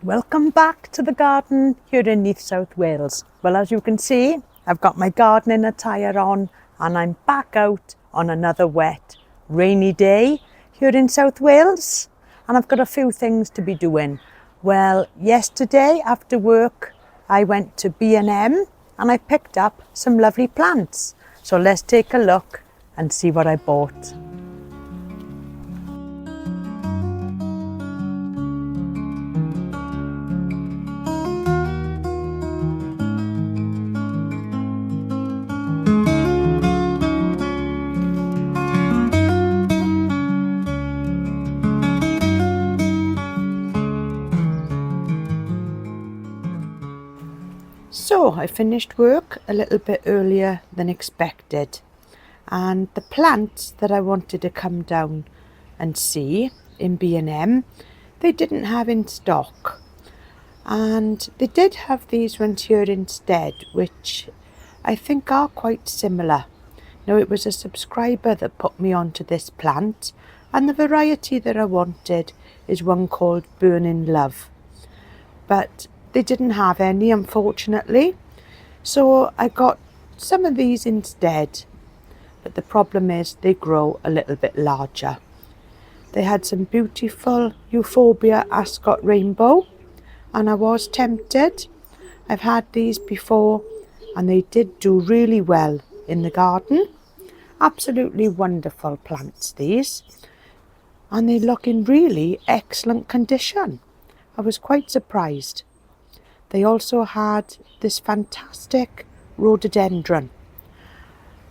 Welcome back to the garden here in Neath, South Wales. Well, as you can see, I've got my gardening attire on and I'm back out on another wet, rainy day here in South Wales. And I've got a few things to be doing. Well, yesterday after work, I went to B&M and I picked up some lovely plants. So let's take a look and see what I bought. So I finished work a little bit earlier than expected, and the plants that I wanted to come down and see in B&M, they didn't have in stock, and they did have these ones here instead, which I think are quite similar. Now, it was a subscriber that put me onto this plant, and the variety that I wanted is one called Burning Love, but they didn't have any, unfortunately, so I got some of these instead. But the problem is they grow a little bit larger. They had some beautiful Euphorbia Ascot Rainbow, and I was tempted. I've had these before and they did do really well in the garden. Absolutely wonderful plants, these, and they look in really excellent condition. I was quite surprised. They also had this fantastic rhododendron,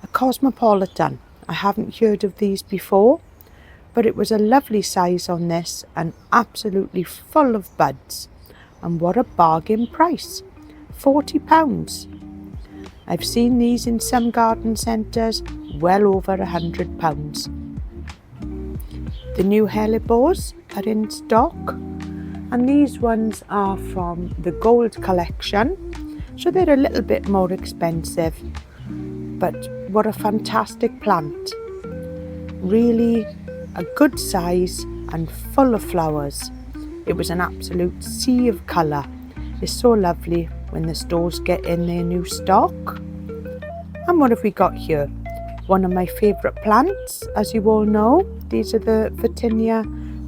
a cosmopolitan. I haven't heard of these before, but it was a lovely size on this and absolutely full of buds. And what a bargain price, £40. I've seen these in some garden centres well over £100. The new hellebores are in stock. And these ones are from the gold collection, so they're a little bit more expensive, but what a fantastic plant. Really a good size and full of flowers. It was an absolute sea of colour. It's so lovely when the stores get in their new stock. And what have we got here? One of my favourite plants, as you all know. These are the Virginia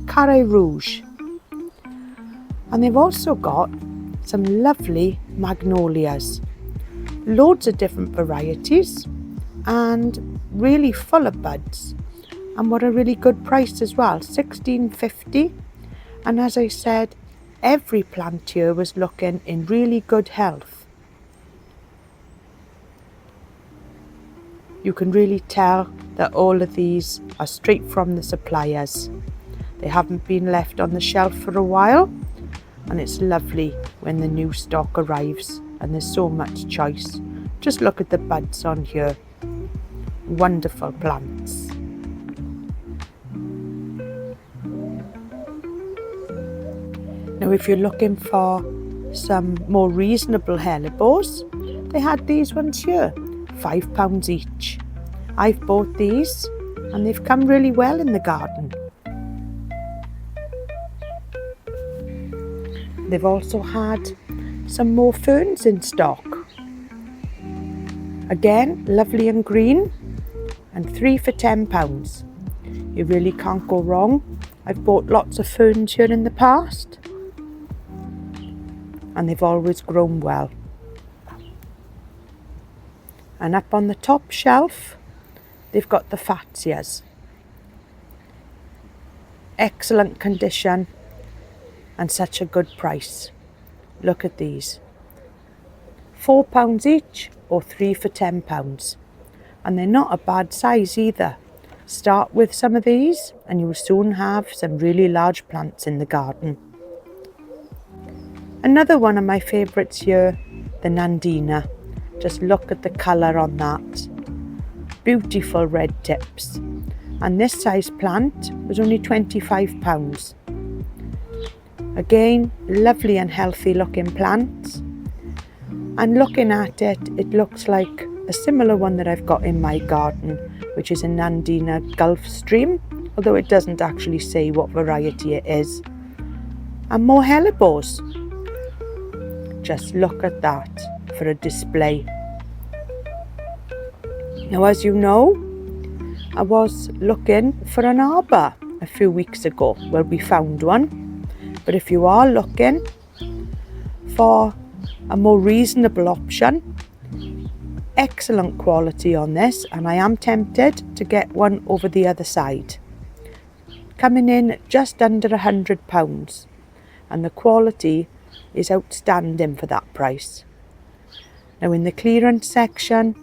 Carré Rouge. And they've also got some lovely magnolias, loads of different varieties and really full of buds, and what a really good price as well, $16.50. And as I said, every plant here was looking in really good health. You can really tell that all of these are straight from the suppliers. They haven't been left on the shelf for a while. And it's lovely when the new stock arrives and there's so much choice. Just look at the buds on here. Wonderful plants. Now, if you're looking for some more reasonable hellebores, they had these ones here, £5 each. I've bought these and they've come really well in the garden. They've also had some more ferns in stock. Again, lovely and green, and 3 for £10. You really can't go wrong. I've bought lots of ferns here in the past, and they've always grown well. And up on the top shelf, they've got the Fatsias. Excellent condition. And such a good price. Look at these. £4 each or 3 for £10. And they're not a bad size either. Start with some of these and you will soon have some really large plants in the garden. Another one of my favourites here, the Nandina. Just look at the colour on that. Beautiful red tips. And this size plant was only £25. Again, lovely and healthy looking plants. And looking at it, it looks like a similar one that I've got in my garden, which is a Nandina Gulf Stream, although it doesn't actually say what variety it is. and more hellebores. Just look at that for a display. Now, as you know, I was looking for an arbour a few weeks ago. Well, we found one. But if you are looking for a more reasonable option, excellent quality on this, and I am tempted to get one over the other side. Coming in at just under £100, and the quality is outstanding for that price. Now, in the clearance section,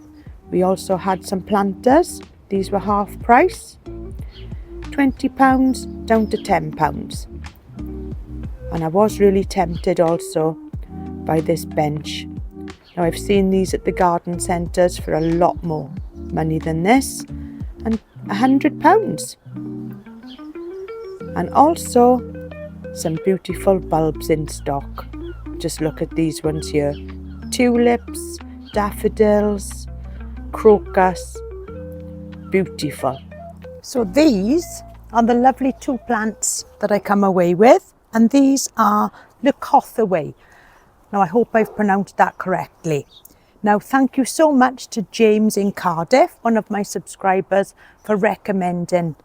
we also had some planters. These were half price, £20 down to £10. And I was really tempted also by this bench. Now, I've seen these at the garden centres for a lot more money than this, and £100. And also some beautiful bulbs in stock. Just look at these ones here. Tulips, daffodils, crocus, beautiful. So these are the lovely two plants that I come away with, and these are Leucothaway. Now, I hope I've pronounced that correctly. Now, thank you so much to James in Cardiff, one of my subscribers, for recommending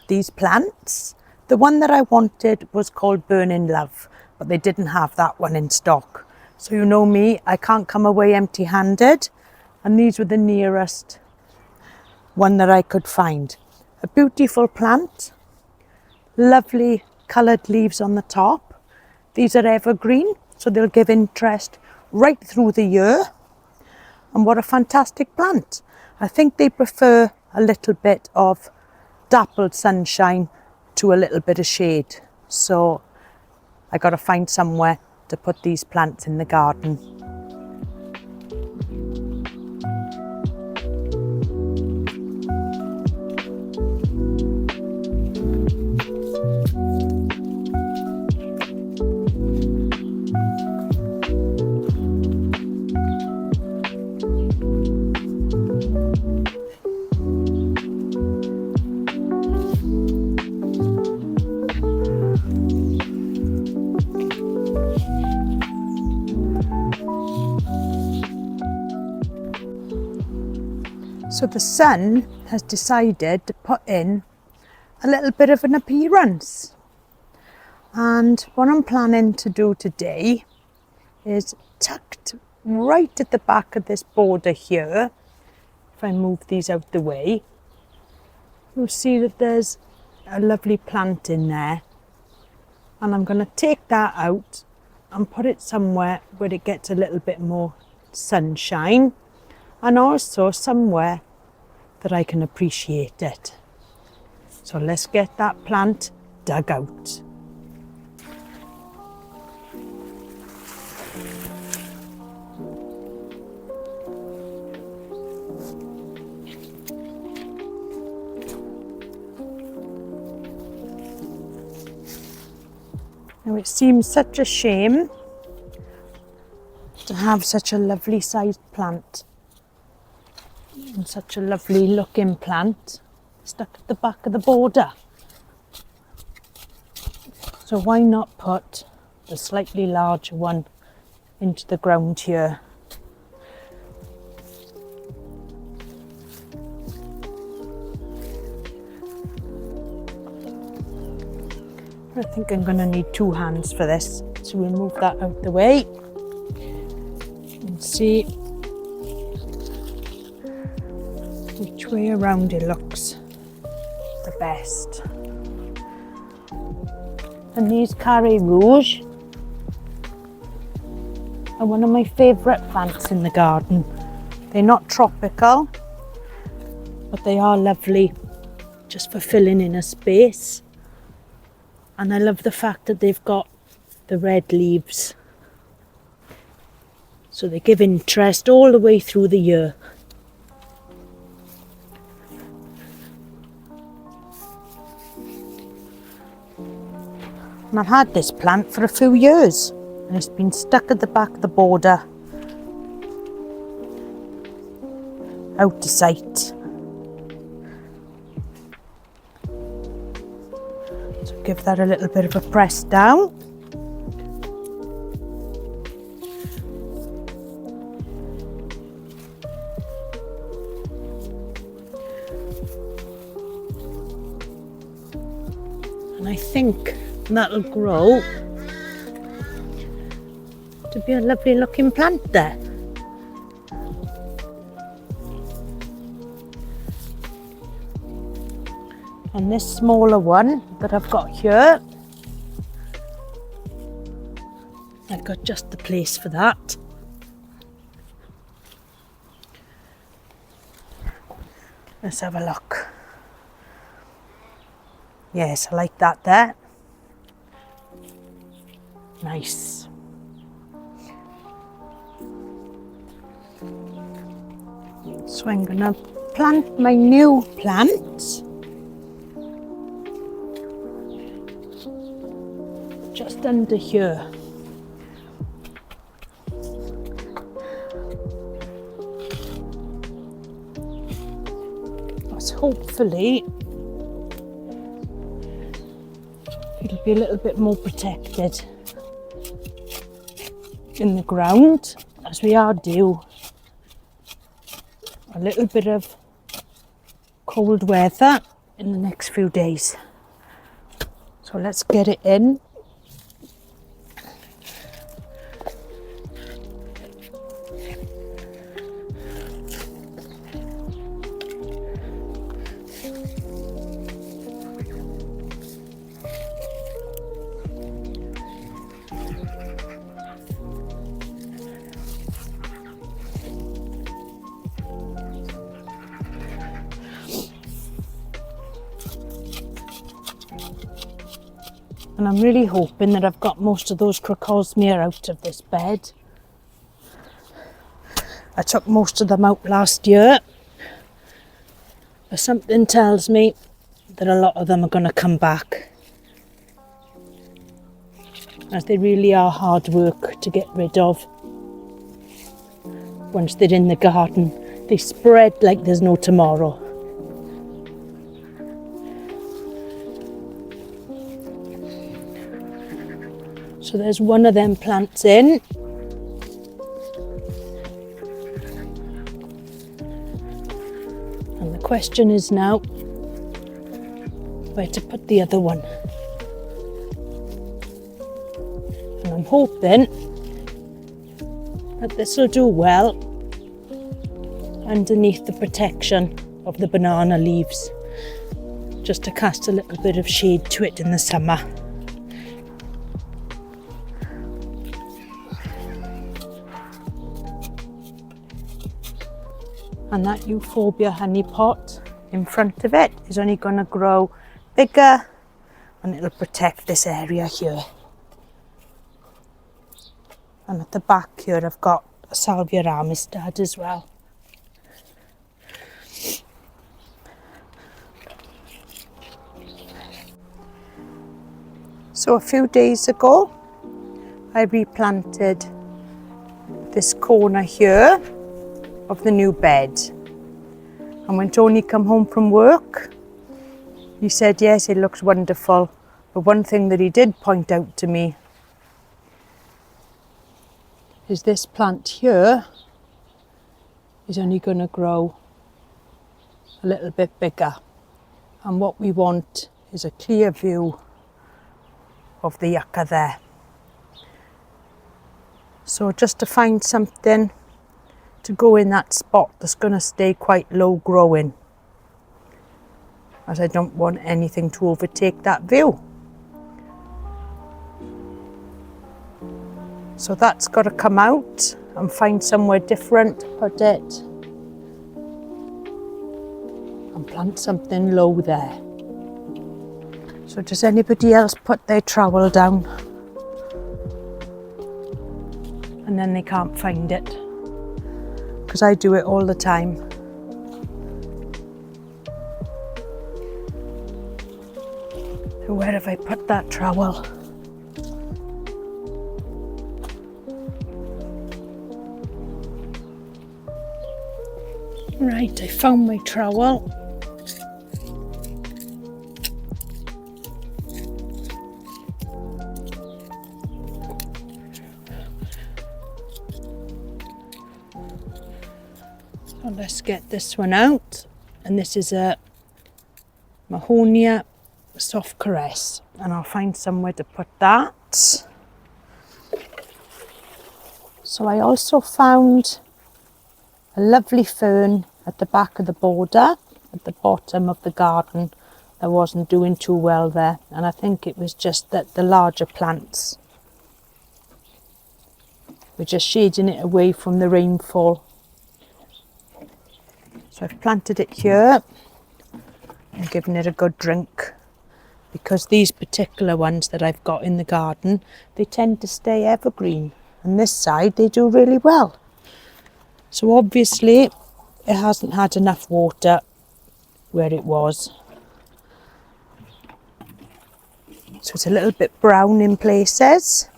these plants. The one that I wanted was called Burning Love, but they didn't have that one in stock. So you know me, I can't come away empty-handed, and these were the nearest one that I could find. A beautiful plant, lovely coloured leaves on the top. These are evergreen, so they'll give interest right through the year. And what a fantastic plant. I think they prefer a little bit of dappled sunshine to a little bit of shade. So I got to find somewhere to put these plants in the garden. So the sun has decided to put in a little bit of an appearance. And what I'm planning to do today is tucked right at the back of this border here. If I move these out the way, you'll see that there's a lovely plant in there. And I'm going to take that out and put it somewhere where it gets a little bit more sunshine, and also somewhere that I can appreciate it. So let's get that plant dug out. Now, it seems such a shame to have such a lovely sized plant and such a lovely looking plant stuck at the back of the border. So why not put the slightly larger one into the ground here? I think I'm going to need two hands for this, so we'll move that out the way and see which way around it looks the best. And these Carré Rouge are one of my favourite plants in the garden. They're not tropical, but they are lovely just for filling in a space. And I love the fact that they've got the red leaves, so they give interest all the way through the year. And I've had this plant for a few years, and it's been stuck at the back of the border, out of sight. Give that a little bit of a press down. And I think that'll grow to be a lovely looking plant there. And this smaller one that I've got here, I've got just the place for that. Let's have a look. Yes, I like that there. Nice. So I'm gonna plant my new plants just under here. That's hopefully it'll be a little bit more protected in the ground, as we are due a little bit of cold weather in the next few days. So let's get it in. And I'm really hoping that I've got most of those crocosmia out of this bed. I took most of them out last year, but something tells me that a lot of them are going to come back, as they really are hard work to get rid of. Once they're in the garden, they spread like there's no tomorrow. So there's one of them plants in. And the question is now where to put the other one. And I'm hoping that this will do well underneath the protection of the banana leaves, just to cast a little bit of shade to it in the summer. And that euphorbia honey pot in front of it is only going to grow bigger, and it'll protect this area here. And at the back here I've got a salvia amistad as well. So a few days ago I replanted this corner here of the new bed, and when Tony come home from work he said yes, it looks wonderful, but one thing that he did point out to me is this plant here is only going to grow a little bit bigger, and what we want is a clear view of the yucca there. So just to find something to go in that spot that's going to stay quite low growing, as I don't want anything to overtake that view. So that's got to come out and find somewhere different to put it, and plant something low there. So does anybody else put their trowel down and then they can't find it? Because I do it all the time. So where have I put that trowel? Right, I found my trowel. So let's get this one out. And this is a Mahonia soft caress, and I'll find somewhere to put that. So I also found a lovely fern at the back of the border, at the bottom of the garden, that wasn't doing too well there, and I think it was just that the larger plants were just shading it away from the rainfall. So I've planted it here and given it a good drink, because these particular ones that I've got in the garden, they tend to stay evergreen, and this side they do really well. So obviously it hasn't had enough water where it was. So it's a little bit brown in places.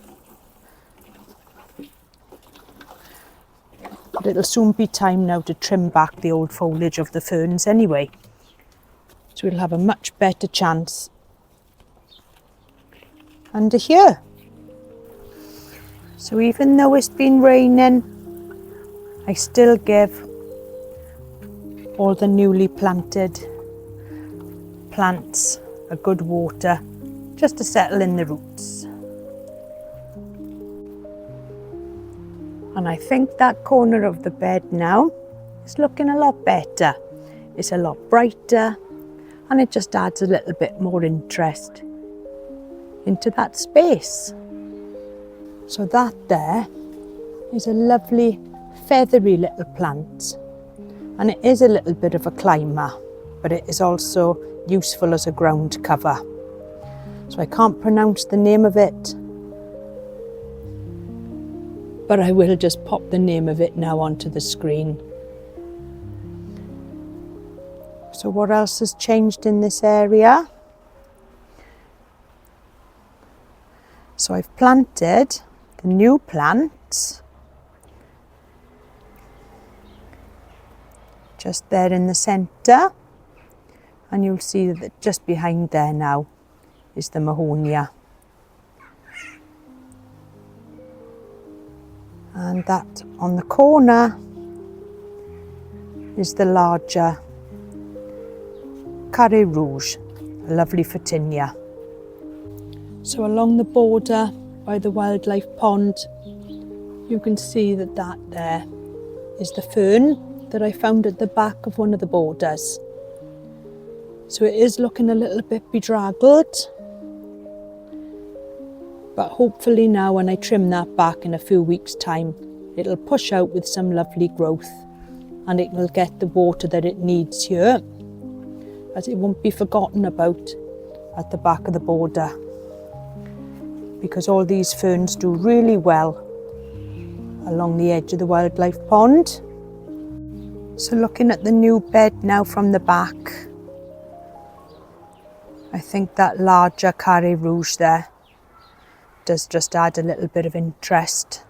But it'll soon be time now to trim back the old foliage of the ferns anyway. So we'll have a much better chance under here. So even though it's been raining, I still give all the newly planted plants a good water just to settle in the roots. And I think that corner of the bed now is looking a lot better. It's a lot brighter, and it just adds a little bit more interest into that space. So that there is a lovely feathery little plant, and it is a little bit of a climber, but it is also useful as a ground cover. So I can't pronounce the name of it, but I will just pop the name of it now onto the screen. So what else has changed in this area? So I've planted the new plants just there in the centre, and you'll see that just behind there now is the Mahonia. And that on the corner is the larger Carré Rouge, a lovely Photinia. So along the border by the wildlife pond, you can see that there is the fern that I found at the back of one of the borders. So it is looking a little bit bedraggled, but hopefully now when I trim that back in a few weeks' time, it'll push out with some lovely growth, and it will get the water that it needs here, as it won't be forgotten about at the back of the border, because all these ferns do really well along the edge of the wildlife pond. So looking at the new bed now from the back, I think that larger Carré Rouge there does just add a little bit of interest.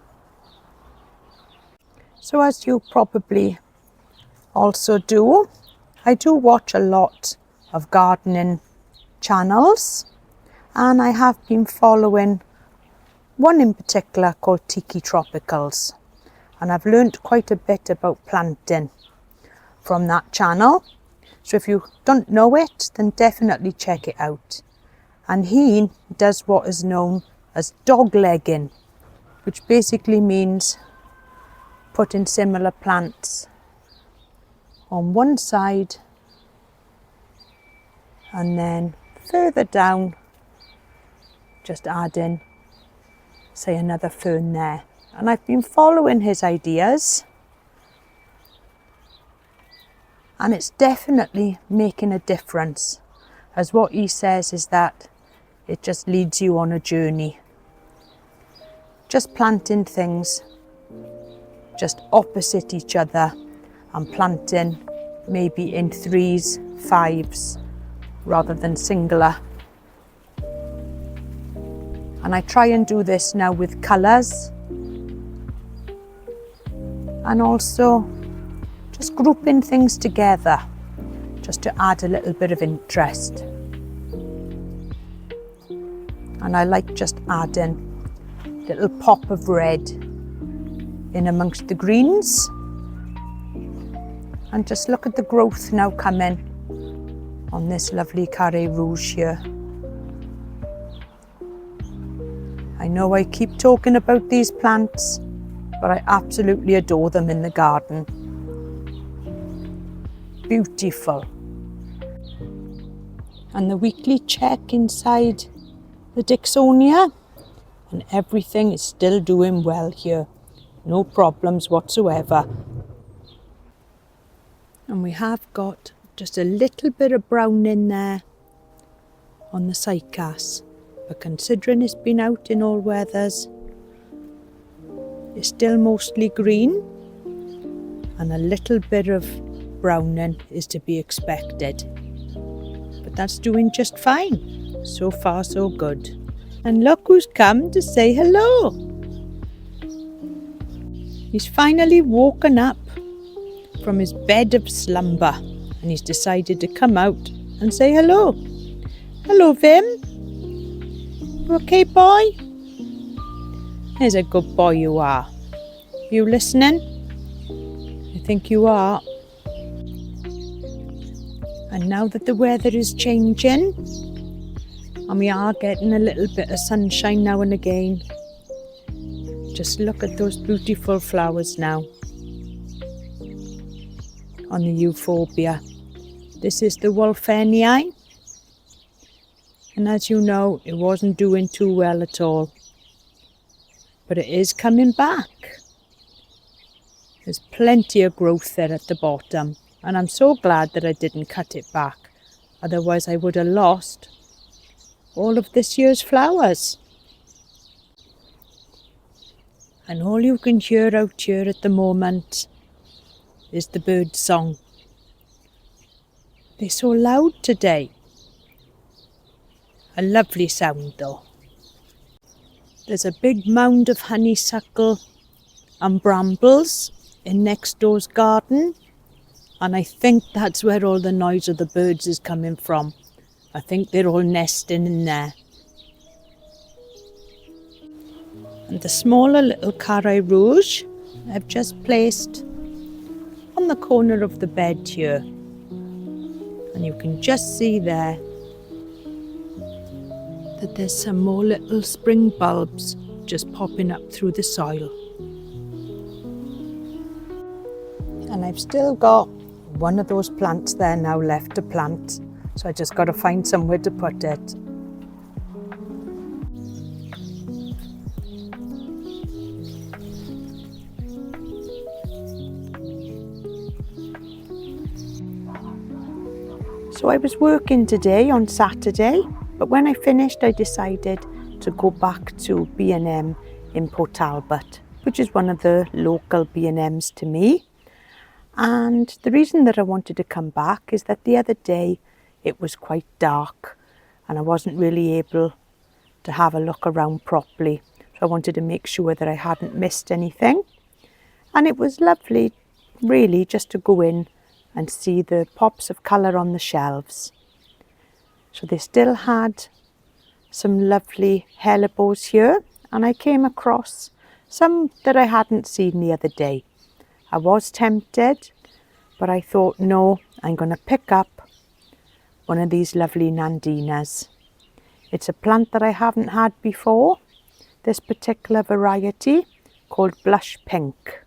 So as you probably also do, I do watch a lot of gardening channels, and I have been following one in particular called Tiki Tropicals, and I've learned quite a bit about planting from that channel. So if you don't know it, then definitely check it out. And he does what is known as dog-legging, which basically means putting similar plants on one side and then further down just adding, say, another fern there. And I've been following his ideas, and it's definitely making a difference, as what he says is that it just leads you on a journey. Just planting things just opposite each other and planting maybe in 3s, 5s rather than singular. And I try and do this now with colours, and also just grouping things together just to add a little bit of interest. And I like just adding a little pop of red in amongst the greens. And just look at the growth now coming on this lovely Carré Rouge here. I know I keep talking about these plants, but I absolutely adore them in the garden. Beautiful. And the weekly check inside the Dixonia, and everything is still doing well here. No problems whatsoever. And we have got just a little bit of brown in there on the cycas, but considering it's been out in all weathers, it's still mostly green, and a little bit of browning is to be expected. But that's doing just fine. So far so good. And look who's come to say hello. He's finally woken up from his bed of slumber, and he's decided to come out and say hello. Hello, Vim. You okay, boy? There's a good boy you are. You listening? I think you are. And now that the weather is changing, and we are getting a little bit of sunshine now and again, just look at those beautiful flowers now on the euphorbia. This is the Wolfenii, and as you know, it wasn't doing too well at all, but it is coming back. There's plenty of growth there at the bottom, and I'm so glad that I didn't cut it back, otherwise I would have lost all of this year's flowers. And all you can hear out here at the moment is the bird song. They're so loud today. A lovely sound though. There's a big mound of honeysuckle and brambles in next door's garden, and I think that's where all the noise of the birds is coming from. I think they're all nesting in there. And the smaller little carré rouge I've just placed on the corner of the bed here, and you can just see there that there's some more little spring bulbs just popping up through the soil. And I've still got one of those plants there now left to plant, so I just got to find somewhere to put it. So I was working today on Saturday, but when I finished I decided to go back to B&M in Port Talbot, which is one of the local B&Ms to me. And the reason that I wanted to come back is that the other day it was quite dark and I wasn't really able to have a look around properly. So I wanted to make sure that I hadn't missed anything. And it was lovely really just to go in and see the pops of colour on the shelves. So they still had some lovely hellebores here, and I came across some that I hadn't seen the other day. I was tempted, but I thought, no, I'm going to pick up one of these lovely nandinas. It's a plant that I haven't had before, this particular variety called blush pink.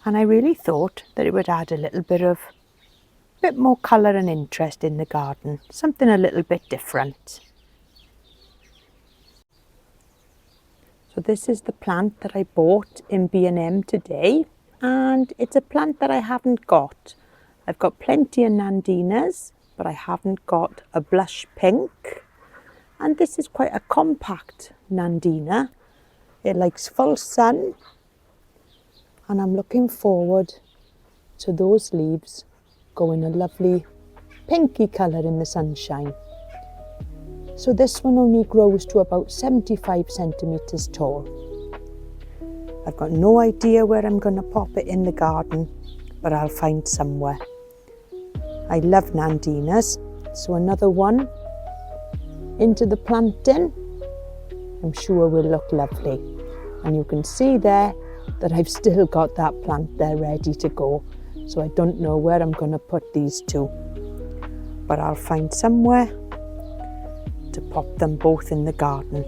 And I really thought that it would add a little bit more colour and interest in the garden, something a little bit different. So this is the plant that I bought in B&M today, and it's a plant that I haven't got. I've got plenty of nandinas, but I haven't got a blush pink. And this is quite a compact nandina. It likes full sun, and I'm looking forward to those leaves going a lovely pinky colour in the sunshine. So this one only grows to about 75 centimetres tall. I've got no idea where I'm going to pop it in the garden, but I'll find somewhere. I love nandinas, so another one into the planting I'm sure will look lovely. And you can see there that I've still got that plant there ready to go. So I don't know where I'm going to put these two, but I'll find somewhere to pop them both in the garden.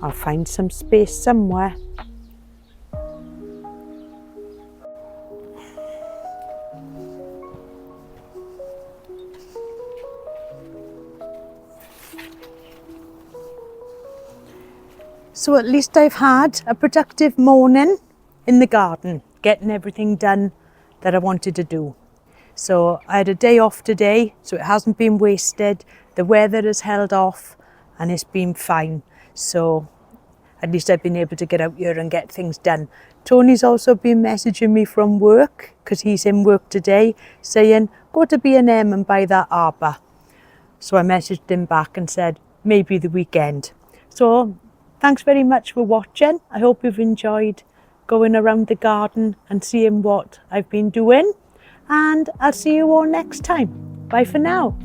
I'll find some space somewhere. So at least I've had a productive morning in the garden, getting everything done that I wanted to do. So I had a day off today, so it hasn't been wasted. The weather has held off and it's been fine. So at least I've been able to get out here and get things done. Tony's also been messaging me from work, because he's in work today, saying, go to B&M and buy that arbour. So I messaged him back and said, maybe the weekend. So thanks very much for watching. I hope you've enjoyed going around the garden and seeing what I've been doing. And I'll see you all next time. Bye for now.